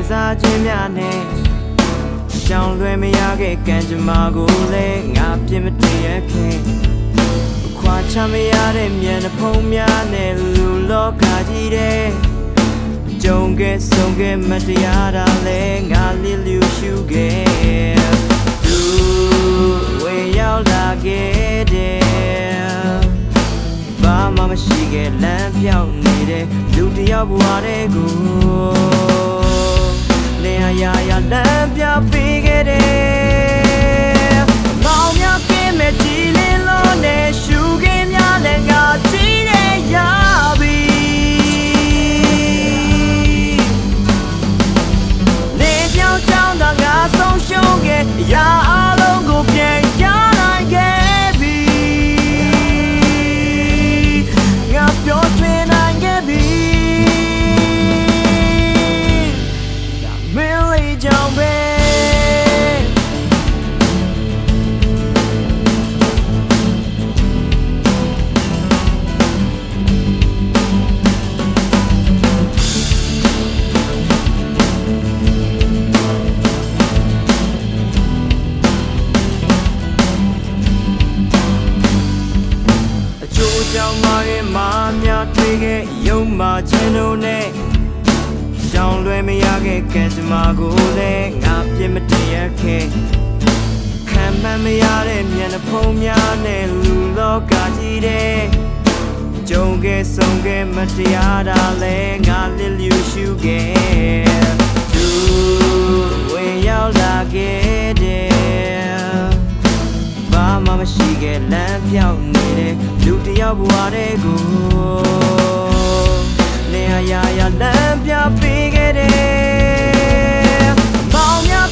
စားခြင်းများနဲ့ရှောင်လွှဲမရခဲ့ကံကြမ္မာကိုလည်းငါပြစ်မတည်ရခဲ့ခွာချမရတဲ့မျက်နှာဖုံးများနဲ့လူလောကကြီးတဲ့ကြုံခဲ့ဆုံးခဲ့မတရားတာလည်းငါလျစ်လျူရှုခဲ့သူဝင်ရောက်လာခဲ့တဲ့ဘာမှမရှိခဲ့လမ်းပြောင်းနေတဲ့လူတယောက်ဘဝတည်းကိုနေရာလမ်းပြပေးခဲ့တယ်မောင်များကင်းမဲ့ကြည်လင်းလို့နဲ့ရှုခင်းများလည်းငါကြည့်နေရပြီနေပြောင်းချောင်းသာငါဆုံးရှုံးခဲ့ရာအလုံးကိုပြန်ရနိုင်ခဲ့ပြီငါပြောထွေးနိုင်ခဲ့ပြီမင်းလေးကြောင့်ပဲကြောင့်မရဲ့မာများတွေ့ခဲ့ရုံမှချင်းတို့နဲ့ရှောင်လွှဲမရခဲ့ကံကြမ္မာကိုလည်းငါပြစ်မတည်ရခဲ့ခံမှန်းမရတဲ့မျက်နှာဖုံးများနဲ့လူလောကကြီးတဲ့ကြုံခဲ့ဆုံးခဲ့မတရားတာလည်းငါလျစ်လျူရှုခဲ့သူဝင်ရောက်လာခဲ့တဲ့ဘာမှမရှိခဲ့လမ်းပြောင်းနေတဲ့လူတယောက်ဘဝတည်းကိုနေရာလမ်းပြပေးခဲ့တယ်မောင်များ